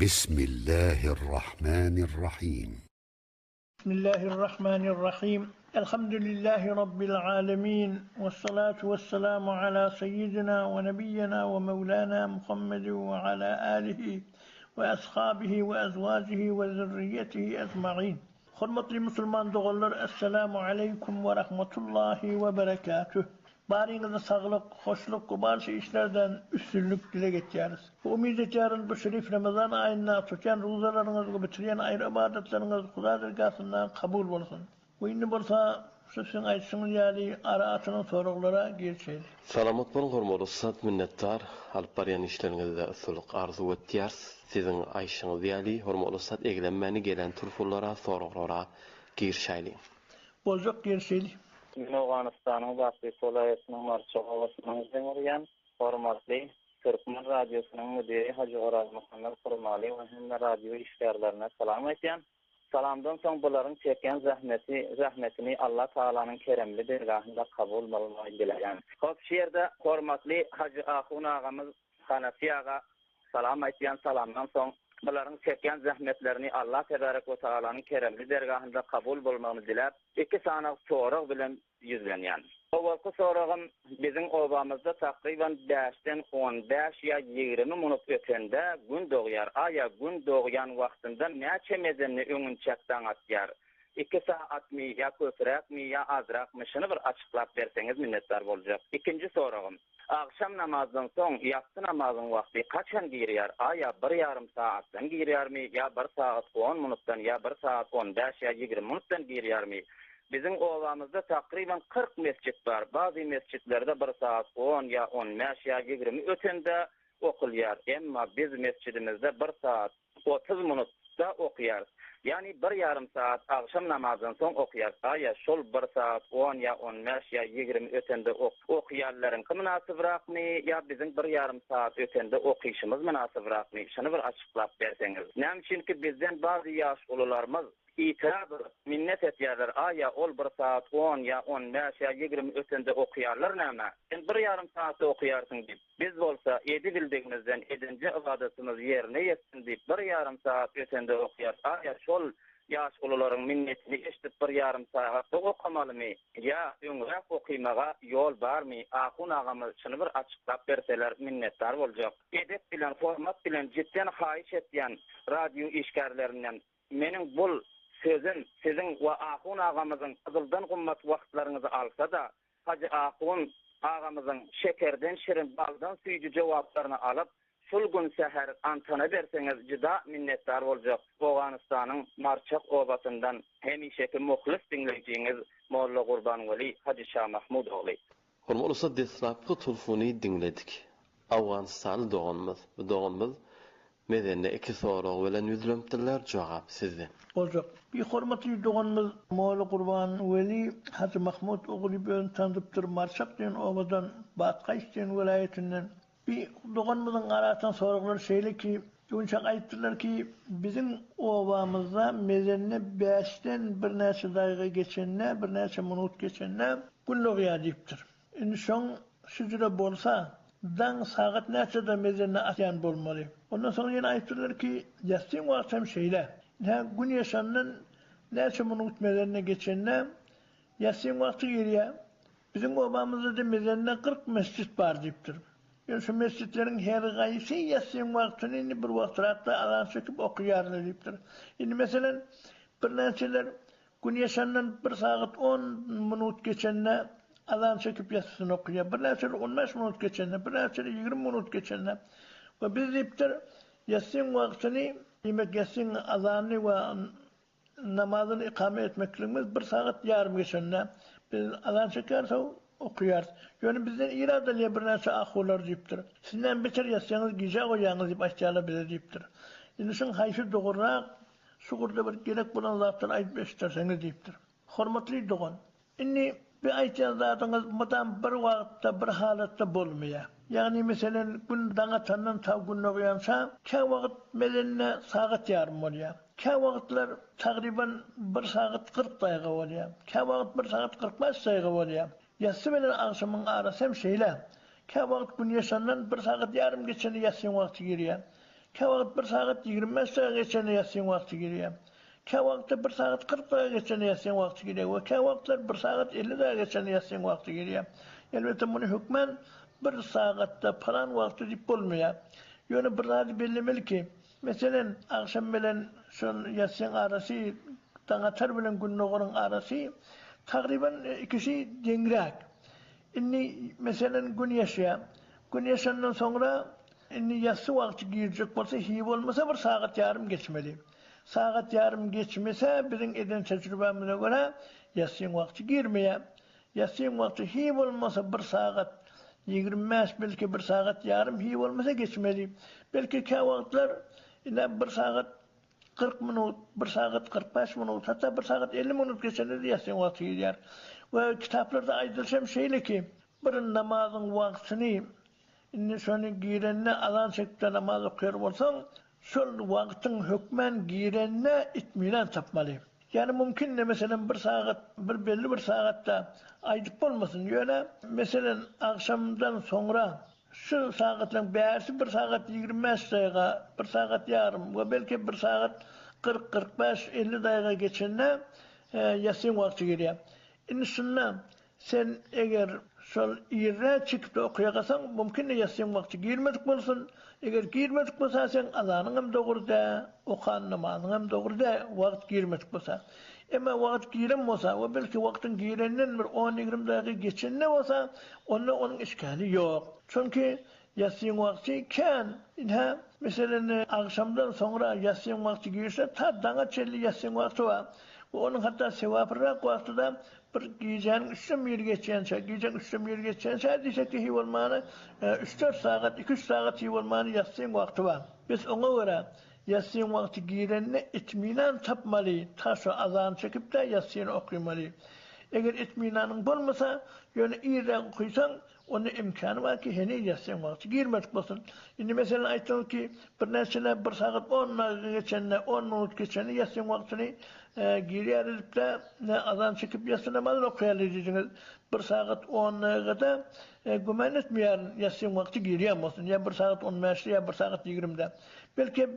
بسم الله الرحمن الرحيم بسم الله الرحمن الرحيم الحمد لله رب العالمين والصلاة والسلام على سيدنا ونبينا ومولانا محمد وعلى آله وأصحابه وأزواجه وذريته أجمعين. حرمة المسلمان دغلر السلام عليكم ورحمة الله وبركاته. Barınızda sağlık, hoşluk, kubarşı işlerden üstünlük dile getiriyoruz. Umid ediyoruz bu şerif Ramazan ayında tutan rozalarınızı bitiren ayrı ibadetleriniz Huda dergahından kabul olsun. Bu indi bolsa sizin aytsınız yani araatının sorulara girişeyiz. Salamat bolun hormatly ustad, minnettar. Alyp barýan işleriňizde usuluk arzu etýärs. Sizin ayşyňyz ýaly hormatly ustad eglenmäni gelen turfullara, soraglara girişeýli. Bozok girişeýli. Afganistan'ın Bakı Solayetinin marşağı havasının zemuriyen, hormatly Türkmen Radyosu'nun müdiri Hacı Oraz Muhammed Kurmali ve hemme radyo işgärlerine salam etýän. Salamdan soň buların çeken zahmetini Allah Taala'nın keremli dergahında kabul bolmagy dileýän. Hop şerde hormatly Hacı Ahun agamyz Hanafi aga salam etýän, salamdan soň buların çeken zahmetlerini Allah Tebarek ve Taala'nın keremli dergahında kabul bolmagy diläp, iki sanak sorag bilen yüzlenýän. Owalky soragym bizim obamyzda takriban 5-den 15 ya 20 minut ötende gün doğýar. Aya gün doğýan wagtynda näçe mezenni öňünçekden atýar. 2 saat mi ya köpürek mi ya azrak mı şunu bir açıklap verseniz minnettar bolacak. İkinci soragym. Akşam namazdan soň ýatsı namazyň wagty kaçan girýär? Aya 1,5 saatdan girýärmi ya 1 saat 10 minutdan ya 1 saat 15 ya 20 minutdan girýärmi? Bizim ovamızda takriban 40 mescit var. Bazı mescitlerde 1 saat 10 ya 15 ya 20 ötende okuyar. Ama biz mescidimizde 1 saat 30 minutta okuyar. Yani 1,5 saat akşam namazdan soň okuyar. Aya şol 1 saat 10 ya 15 ya 20 ötende okuyarların münasibrakmy ya bizim 1,5 saat ötende okuyuşumuz münasibrakmy? Şunu bir açıklap berseňiz. Näme bizden bazı ýaş ulularymız itiraz minnet etýärler. Aya ol 1 saat 10 ya 15 ya 20 ötende okuyarlar näme? Sen 1,5 saat okuyarsın diýip. Biz bolsa edi bildigimizden edince ibadetimiz ýerine ýetsin diýip 1,5 saat ötende okuyar. Aya şol ýaş ulularyň minnetini eşitip 1,5 saat okamalymy? Ya öňrek okymaga ýol barmy? Ahun agamyz şunu bir açyklap berseler minnettar boljak. Edep bilen format bilen jidden haýyş etýän radio işgärlerinden meniň bul sözüm sizin ve Ahun agamyzyň kızıldan gymmat wagtlaryňyzy alsa da Hacı Ahun agamyzyň şekerden şirin baldan süýjü jogaplaryny alyp şol gün seher antana berseňiz juda minnettar boljak. Afganistanyň Marçak obatyndan hemişeki muhlis dinleýijiňiz Molla Gurban Weli Hacı Şah Mahmud ogly. Hormatly ustad, deslapky turfuny dinledik. Awganistan doğanmyz medenne iki sorag bilen yüzlemdiler, jogap sizden. Bozok. Bir hormatly doğanmyz Molla Gurban Weli Hacı Mahmud ogly bilen tanıdypdyr. Marçak diýen obadan Batgaýş diýen welaýetinden bir doğanmyzyň arasyndan soraglar şeýle ki, Ünçak aýtdylar ki, bizim obamyzda mezenne 5'ten bir näçe daýga geçenne, bir näçe minut geçenne gün doğýar diýipdir. Indi şoň süjüre bolsa, daň sagat näçede mezenne atýan bolmaly. Ondan soň ýene aýtdylar ki, ýatsyn wagtym şeýle. Gün ýaşandan näçe minut mezenne geçenne, ýatsyn wagty gelýär. Bizim obamyzda mezenne 40 mescit bar diýipdir. Yani şu mescitlerin her gaýsy ýatsyn wagtyny bir wagtrakda alan çekip okuyarlar diýipdir. Indi meselen bir näçeler gün ýaşandan 1 saat 10 minut geçenne alan çekip ýatsyn okuyar. Bir näçeler 15 minut geçenne, bir näçeler 20 minut geçenne. Ve biz diýipdir ýatsyn wagtyny, demek ýatsyn azany we namazyny ikame etmekligimiz 1 saat ýarym geçenne. Biz alan çekerse okuyar. Yani bizden iradeli bir näçe ahwalar diýipdir. Sizden beter ýatsaňyz gije goýaňyz diýip aýtýarlar bize diýipdir. Indi şoň haýsy dogurrak şugurda bir gerek bolan zatlar aýdyp eşitdirseňiz diýipdir. Hormatly dogan. Indi bir aýtýan zatyňyz mutam bir wagtda bir halatda bolmaýar. Yani meselen gün daňa tandan taw gün goýansa, ka wagt melenne sagat ýarym bolýar. Ka wagtlar tagriban 1 saat 40 daýga bolýar. Ka wagt 1 saat 45 daýga bolýar. Yatsı bilen akşamın arası hem şeyle. Ka wagt gün ýaşandan 1 saat ýarym geçeni ýatsyn wagty girýär. Kevakt 1 saat 25 dakika geçen yatsın vakti giriyor. Kevakta 1 saat 40 dakika geçen yatsın vakti giriyor. Ve kevaktlar 1 saat 50 dakika geçen yatsın vakti giriyor. Elbette bunu hükmen 1 saatte falan vakti dip olmuyor. Yani bir adı belirlemeli ki, mesela akşam bilen son yatsın arası, dağıtar bilen günlüğünün arası, takriben ikisi dengrek. İnni mesela gün yaşaya, gün yaşandan sonra inni yatsı vakti girecek olsa, hiv olmasa 1 saat yarım geçmeli. Saat yarım geçmese, bizim eden tecrübemize göre yatsın vakti girmeye. Yatsın vakti hiv olmasa 1 saat 25, belki 1 saat yarım hiv olmasa geçmeli. Belki kavaklar yine 1 saat 40 minut, 1 saat 45 minut, hatta 1 saat 50 minut geçenleri yatsın vakti girer. Ve kitaplarda aydılsam şeyle ki, bir namazın vaktini, inni şonu girenine alan çekte namaz okuyar olsan, şol vaktin hükmen girenine itminan tapmalı. Yani mümkün ne mesela 1 saat, belli bir saatte aydık olmasın. Yani mesela akşamdan sonra şu saatlerin bärsi 1 saat 25 dakika, 1 saat yarım ve belki 1 saat 40-45-50 dakika geçenine yatsın vakti giriyor. İnşallah sen eğer şol irre çıkıp da okuyagasan mümkün ne yatsın vakti girmedik bolsun. Eğer girmedik bolsa sen azanın hem doğruda, okan namazın hem doğruda vakt girmedik bolsa. Ama vakt giren bolsa ve belki vaktin girenden bir 10-20 dakika geçenine bolsa onun işgali yok. Çünkü yatsın vakti kan. İnha mesela akşamdan sonra yatsın vakti girse ta dana çelli yatsın vakti var. Onun hatta sevapırak vaktida bir giyeceğin 3 bir geçense, giyeceğin 3 bir geçense diyecek ki hivalmanı 3-4 saat, 2-3 saat hivalmanı yatsın vakti var. Biz ona göre yatsın vakti girenine itminan tapmalı, taşı azan çekip de yatsın okuymalı. Eğer itminanın bulmasa, yani iyi okuysan, onun imkanı var ki henüz yatsın vakti girmedik olsun. Şimdi mesela aytım ki bir nesine 1 saat 10 dakika geçenine, 10 minut geçenine yatsın vaktini giriyor edip de azan çekip yatsın namazını okuyalım. 1 saat 10 dakikada gümen etmeyen yatsın vakti giriyor olsun. Ya 1 saat 15'te ya 1 saat 20'de. Belki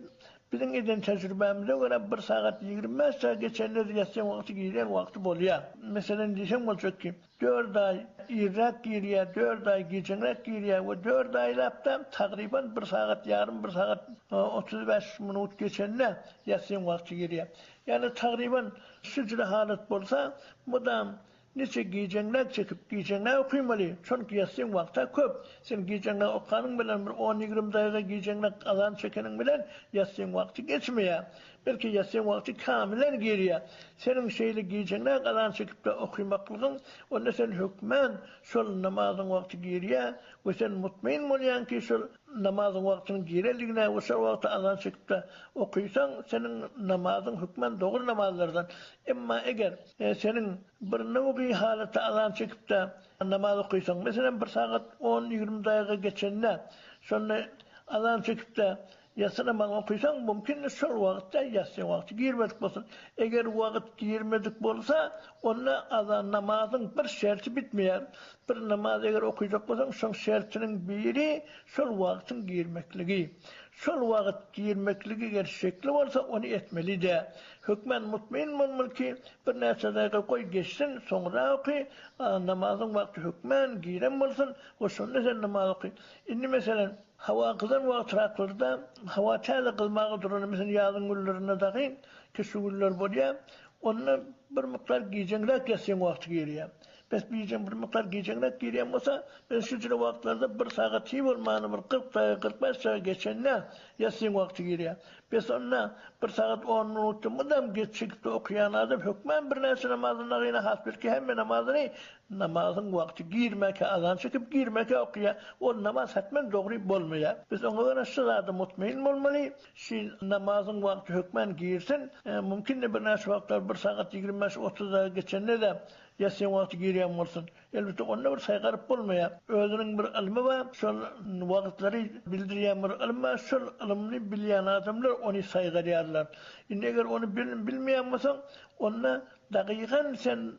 bizim eden tecrübemize göre 1 saat 25 dakika geçenleri yatsın vakti giriyor vakti boluyor. Mesela diyeceğim olacak ki 4 ay irrak giriyor, 4 ay gecenek giriyor ve 4 aylapta takriben 1 saat yarım, 1 saat 35 minut geçenine yatsın vakti giriyor. Yani takriben şu halet bolsa mudam neçe giyecekler çekip giyecekler okuymalı. Çünkü yatsın vakti köp. Sen giyecekler okanın bilen bir 10-20 dakika giyecekler alan çekenin bilen yatsın vakti geçmiyor. Belki yatsın vakti kamilen giriyor. Senin şeyle giyecekler alan çekip de okuymaklığın onda sen hükmen şol namazın vakti giriyor ve sen mutmain olayan ki şol namazın vaktinin gireliğine ve şol vakti alan çekip de okuysan senin namazın hükmen doğru namazlardan. Ama eğer senin bir nevi halette alan çekip de namaz okuysan, mesela 1 saat 10-20 dakika geçenine sonra alan çekip de yatsın namaz okuysan mümkün şol vakitte yatsın vakti girmedik olsun. Eğer vakit girmedik bolsa onunla azan namazın bir şerti bitmeyer. Bir namaz eğer okuyacak olsan şol şertinin biri şol vakitin girmekligi. Şol vakit girmekligi eğer şekli varsa onu etmeli de. Hükmen mutmain olmalı ki bir neyse dakika koy geçsin sonra okuy namazın vakti hükmen giren olsun o sonra sen namaz okuy. Şimdi mesela hava kızan vakitlarda hava çayla kılmağı durur. Mesela yazın günlerine takayım ki şu günler boruya onunla bir miktar giyecekler kesin vakti giriyor. Bes bir miktar giyecekler giriyor olsa ben şu cüre vakitlarda 1 saat iyi olmanı bir 40 dakika 45 dakika geçenine yatsın vakti giriyor. Bes onunla 1 saat 10 minutta mıdam geçip de okuyan adam hükmen bir neyse namazına yine hasbir ki hem namazını namazın vakti girmek, azan çekip girmek okuya. O namaz hatmen doğru bolmaya. Biz ona göre şurada mutmain olmalı. Şu namazın vakti hükmen girsin. Mümkün de bir neyse vakitler 1 saat 25-30 dakika geçenine de yatsın vakti giriyen olsun. Elbette onunla bir saygarıp olmaya. Özünün bir ilmi var. Şol vakitleri bildiriyen bir ilmi var. Şol ilmini bilyen adamlar onu saygarıyarlar. Eğer onu bilmeyen olsan onunla Daqiqan sen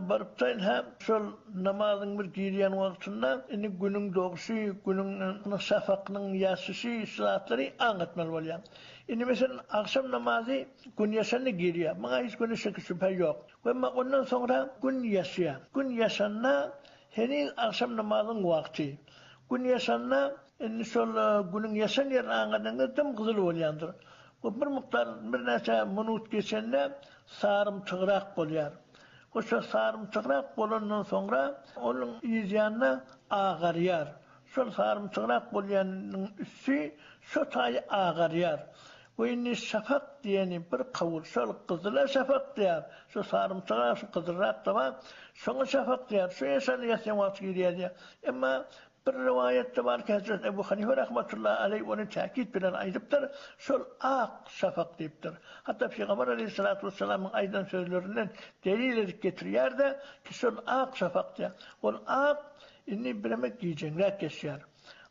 barıptayın hem şol namazın bir giriyen vaktinde günün doğuşu, günün şafakının yasışı, saatleri anlatmalı oluyor. Mesela akşam namazı gün yaşanına giriyor. Bana hiç günü şüphe yok. Ama ondan sonra gün yaşıyor. Gün yaşanına henüz akşam namazın vakti. Gün yaşanına şol günün yaşan yer anladığında tam kızıl oluyordur. Bu bir miktar bir neçe minut geçende sarımtırak oluyor. O sarımtırak olandan sonra onun izyanına ağarıyor. Şu sarımtırak olayanın üstü şu tay ağarıyor. Bu inni şafak diyeni bir kavul, şol kızıla şafak diyor. Şu sarımtırak, şu kızırak da var. Şuna şafak diyor. Şu yaşanı yaşayan vakti giriyor diyor. Ama bir rivayette var ki Hazreti Ebu Hanife rahmetullahi aleyh onu takit bilen aydıptır. Şol ak şafak deyiptir. Hatta Peygamber aleyhissalatu vesselam'ın aydan sözlerinden delil edip getiriyor da ki şol ak şafak diyor. Ol ak inni bilemek giyecekler keser.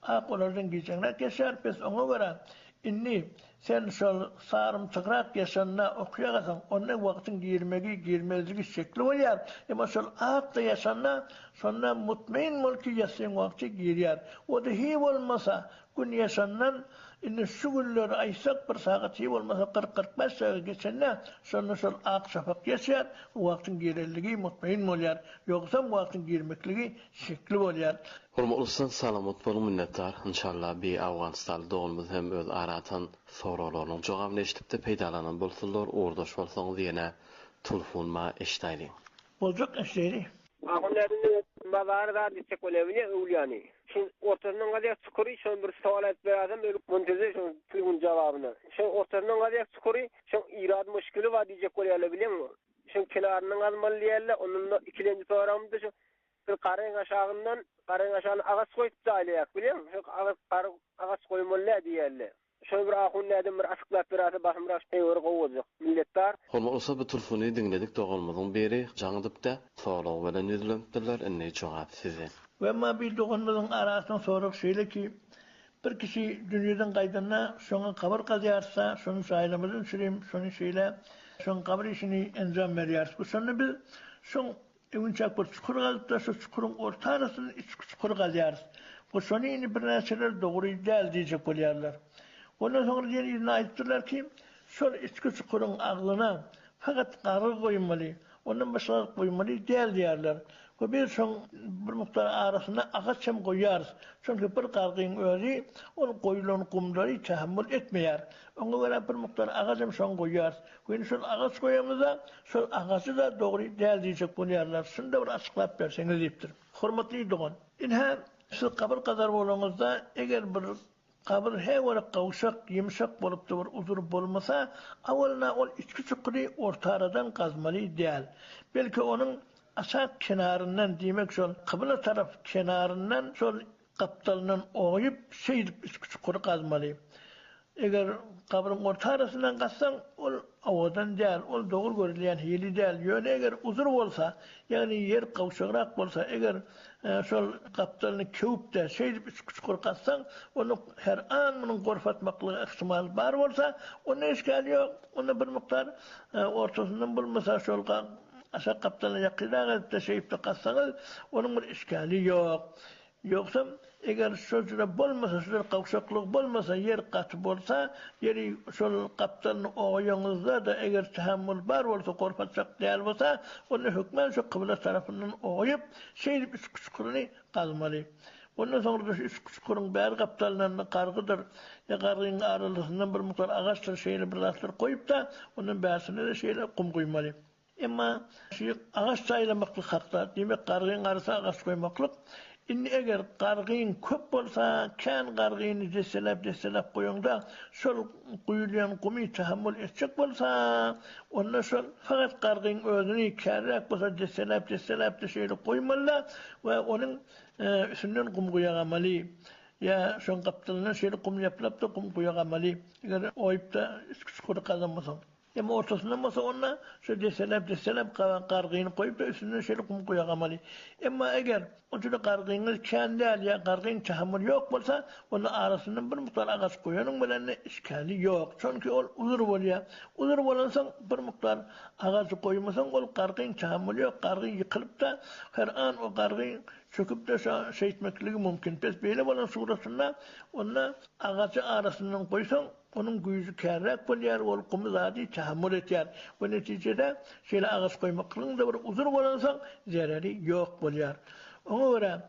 Ak onlardan giyecekler keser. Biz ona göre inni sen şol sarımtırak yaşanına okuyagasan onun vaktin girmezliği şekli oluyor. Ama şol ak da yaşanına sonra mutmain mulki yaşayan vakti giriyor. O da hiç olmasa gün yaşanan inni şu günler aysak bir saat hiç olmasa 40-45 saat geçene sonra şol ak şafak yaşar. Vaktin girerliği mutmain oluyor. Yoksa vaktin girmekliği şekli oluyor. Hormatly salamat bolun minnettar. İnşallah bir Afganistan doğumuz hem öz aratan sorularının cevabını eşitip de peydalanan bolsunlar, ordaş bolsanız yine telefonma eşitayli. Olacak eşleri. Ahunlarının bazarda dişek olabilir ulyani. Şimdi ortadan kadar skori şun bir sual et beraber böyle muntazir şun telefon cevabını. Şun ortadan kadar skori şun irad müşkülü var diyecek olabilir mi? Şun kenarının almalı yerle onun ikinci programında şu bir karın aşağının ağaç koyup da alayak biliyor musun? Şu ağaç koymalı diyerler. Şöyle bir ahunlardan bir açıklat beraber bakımraş teyori kovulacak milletler. Hormatly bu telefonu dinledik doğulmadan beri жаңыдып da sorular bilen yüzlendiler enne cevap size. Ve ma bir doğanların arasından sorup şöyle ki bir kişi dünyadan kaydına şuna kabir kazıyarsa şunu sayılamızın süreyim şunu şeyle şunun kabir işini enzam veriyoruz. Bu sonra biz şun evunçak bir çukur kazıp da şu çukurun orta arasını iç çukur kazıyarız. Bu sonra yine bir neseler doğru değil diyecek oluyorlar. Ondan sonra yine izine ayıptırlar ki şol içki çukurun ağlına fakat karı koymalı. Ondan başka koymalı değil diyorlar. Ve biz son bir miktar arasında ağaç hem koyarız. Çünkü bir kargın özü onun koyulan kumları tahammül etmeyer. Ona göre bir miktar ağaç hem son koyarız. Ve son ağaç koyamıza son ağacı da doğru değil diyecek oluyorlar. Şunu da bir açıklayıp verseniz deyiptir. Hürmetli doğan. İnha siz kabir kadar olunuzda eğer bir kabir her olarak kavuşak, yumuşak bolup da bir uzur bolmasa, avvalına ol içki çukuru orta aradan kazmalı değil. Belki onun aşağı kenarından demek şol kıbla taraf kenarından şol kaptalından oyup şeydip içki çukuru kazmalı. Eğer kabrin orta arasından kazsan ol avadan değil, ol doğru görülen hili değil. Yani eğer uzur olsa, yani yer kavuşarak olsa, eğer şol kaptalını kevip de şeydip içki çukuru kazsan, onu her an bunun korfatmaklığı ihtimal var olsa, onun işgali yok. Onu bir miktar ortasından bulmasa şol aşağı kaptanına yakınarak da şeyip de kazsanız, onun bir işgali yok. Yoksa eğer sözüne bolmasa, sözüne kavşaklık bolmasa, yer katı olsa, yeri şol kaptanın oğuyunuzda da eğer tahammül var olsa, korkatacak değil olsa, onu hükmen şu kıbla tarafından oğuyup, şeydip üç çukurunu kazmalı. Ondan sonra da üç çukurun bär kaptanlarına kargıdır, ya kargının aralığından bir miktar ağaçtır, şeyle bir rastlar koyup da, onun bärsine de şeyle kum koymalı. Ama ağaç sayılamaklık hakta, demek kargının arası ağaç koymaklık, İnni eğer qargıyın köp bolsa, kan qargıyını deselep koyunda, şol kuyulayan kumi tahammül etcek bolsa, onda şol fakat qargıyın özünü kärrek bolsa deselep de şeyle koymalı ve onun üstünden kum koyagamalı. Ya şon kaptalına şeyle kum yapılap da kum koyagamalı. Eğer oyup da çukur kazanmasan. Ama ortasında masa onunla şu deselep kargıyını koyup da üstüne şöyle kum koyamalı. Ama eğer o türlü kargıyınız kendi ya kargıyın tahammül yok olsa onun arasından bir miktar ağaç koyanın böyle işgali yok. Çünkü o uzur oluyor. Uzur olansan bir miktar ağacı koymasan o kargıyın tahammül yok. Kargıyı yıkılıp da her an o kargıyı çöküp de şey etmekliği mümkün. Pes böyle olan surasında onunla ağacı arasından koysan onun gücü kærrek bolýar, ol kumu zady tahammül etýär. Bu netijede şeýle ağaç koymaklığın da bir uzur bolansaň zereri yok bolýar. Oňa görä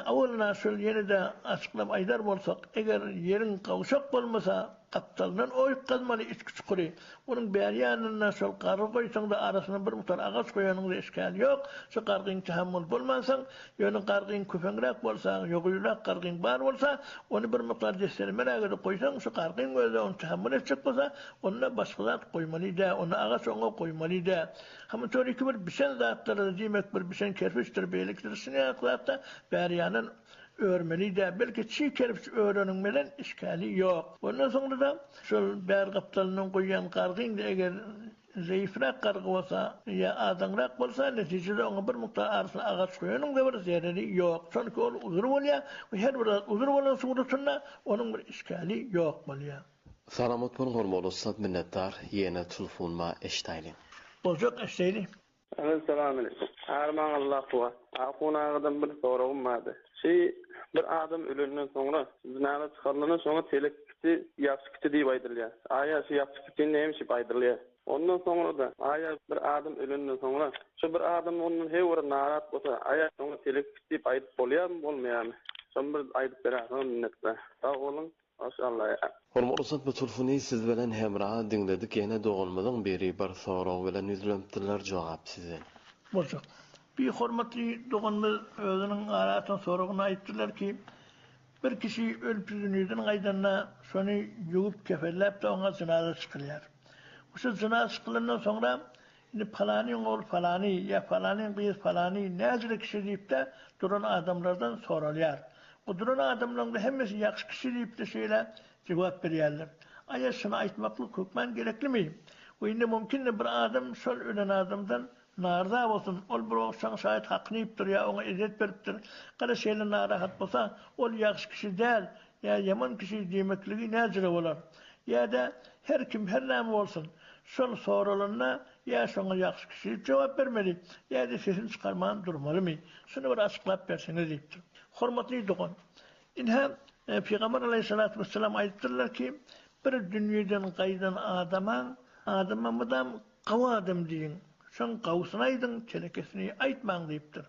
awalına şol ýene-de açyklap aýdar bolsak, eger ýeriň gawşak bolmasa kaptaldan oýup gazmaly içki çukuri. Onun bärýanyna şol gary goýsaň da arasyna bir mutar ağaç goýanyň da işgal ýok. Şu gargyň tahammül bolmasaň, ýöne gargyň köpeňrek bolsa, ýoguýrak gargyň bar bolsa, onu bir mutar destermerege goýsaň, şu gargyň özü onu tahammül etjek bolsa, onda başga zat goýmaly-da, onu ağaç oňa goýmaly-da. Hama töreki bir bişen zatlary diýmek bir bişen kerpiçdir, beýlikdir, sinäklatda bärýanyň örmeli-de, belki çiğ kerpiç öğrenin bilen işgali yok. Ondan sonra da şol bär kaptalının koyan kargın da eğer zayıfrak kargı olsa ya adanrak olsa neticede ona bir miktar arasına ağaç koyanın da bir zereri yok. Çünkü o uzur oluyor ve her bir uzur olan surasında onun bir işgali yok oluyor. Salamat bolun hormol ustad minnettar ýene telefonma eşdaýlyn. Bozok eşdaýly. Assalamu alaikum. Arman Allah wa. Aqunağıdan bir soragym vardy. Bir adam ölünden sonra zinaga çıkarılandan sonra telekti ýapsykty diýip aýdylýar. Aýa şu ýapsykty näme şip aýdylýar. Ondan sonra da aýa bir adam ölünden sonra şu bir adam onun hewr narat bolsa aýa şoňa telekti diýip aýdyp bolýarmy bolmaýarmy? Şoň bir aýdyp berýär minnetler. Sag bolun. Maşallah. Hormol ustad bu telefony siz bilen hemra diňledik. Ýene doganmyň biri bir sorag bilen üzülenipdiler jogap size. Bozok. Bir hormatly doganmyz özüniň aratyny soragyny aýtdylar ki, bir kişi ölüp dünyeden gaýdanna şonu ýuwup kefelläp de oňa zinaza çykylýar. Şu zinaza çykylandan sonra indi falany oğul falany ya falany gyz falany näzire kişi diýip de duran adamlardan soralýar. Bu duran adamlaryň hemmesi ýaxşy kişi diýip de şeýle jogap berýärler. Aýa şunu aýtmakly kökmen gereklimi? Bu indi mümkin bir adam şol ölen adamdan narda bolsun, ol bir okşan şahit haqqını ýipdir ya ona izet beripdir. Gara şeýle narahat bolsa, ol ýaxşy kişi däl, ya ýaman kişi diýmekligi näzire bolar. Ya-da her kim her näme bolsun, şol soralanyna ya şoňa ýaxşy kişi jogap bermeli, ya-da sesini çykarman durmalymy? Şunu bir açyklap berseňiz diýipdir. Hormatly dogan. Inha Peygamber aleyhissalatu vesselam aýtdylar ki, bir dünýeden gaýdan adama mydam gawa adam diýin. Şoň gawsyny aýdyň, çelekesini aýtmaň diýipdir.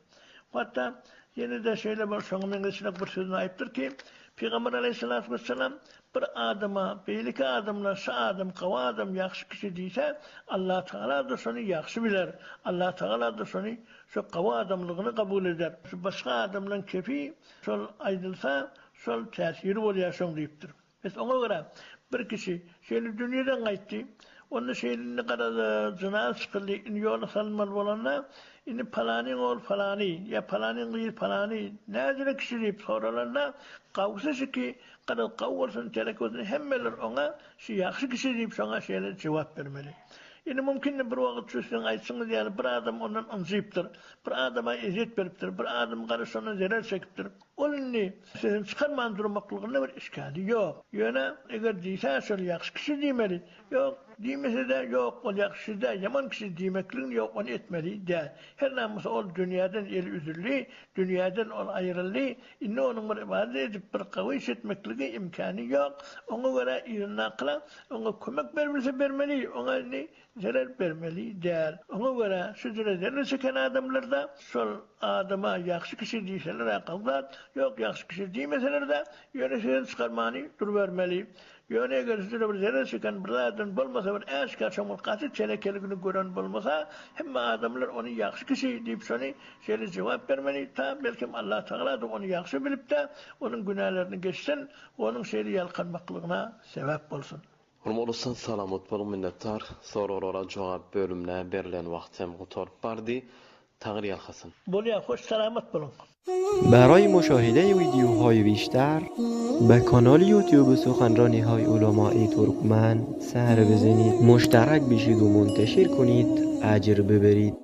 Hatta ýene-de şeýle bir şoňyň içinde bir sözüni aýtdyr ki, Peygamber aleyhissalatu vesselam bir adama, beýleki adamlar şu adam, gawa adam ýaxşy kişi diýse, Allah Taala da şonu ýaxşy biler. Allah Taala da şonu şu gawa adamlygyny kabul eder. Şu başga adamlaryň kefi şol aýdylsa, şol täsiri bolýar şoň diýipdir. Biz oňa görä bir kişi şeýle dünýeden gaýtdy. Onu şeýle garada zina çykyldy, ýola salmaly bolanlar, indi falany oğul falany, ya falany gyz falany, näzire kişi diýip soralarlar, gawsy ki, garada gawsyn tereközüni hemmeler ona şu ýaxşy kişi diýip şoňa şeýle jogap bermeli. Indi mümkin bir wagt sözüň aýtsaňyz ýa bir adam ondan anjypdyr, bir adama ezet beripdir, bir adam garaşyna zerer çekipdir. Olny sizin çykarman durmaklygyna bir işgali ýok. Ýöne eger diýse şol ýaxşy kişi diýmeli. Ýok, diýmese de ýok, ol ýaxşy da ýaman kişi diýmekligiň ýok, onu etmeli de. Her näme ol dünýäden el üzülli, dünýäden ol aýryldy. Indi onuň bir ibadet edip bir gawy etmekligi imkany ýok. Oňa görä ýerine kılan, oňa kömek bermese bermeli, oňa zarar bermeli der. Oňa görä şu zarar çeken adamlarda şol adama ýaxşy kişi diýseler aqaldat, ýok ýaxşy kişi diýmeseler de ýöne çykarmany dur bermeli. Ýöne eger sizde bir zarar çeken bir adam bolmasa, bir äşka çomulgaty çelekeligini gören bolmasa, hemme adamlar onu ýaxşy kişi diýip şonu şeýle jogap bermeli. Ta belki Allah Taala da onu ýaxşy bilip de onuň günahlarını geçsin, onuň şeýle ýalkanmaklygyna sebäp bolsun. Hormol ustad salamat bolun minnettar. Soralara jogap bölümine berilen wagtem gutarp bardy. Tagir ýalhasyn. Bolýar, hoş salamat bolun. برای مشاهده ویدیوهای بیشتر به کانال یوتیوب سخنرانی های علمای ترکمن سر بزنید، مشترک بشید و منتشر کنید، اجر ببرید.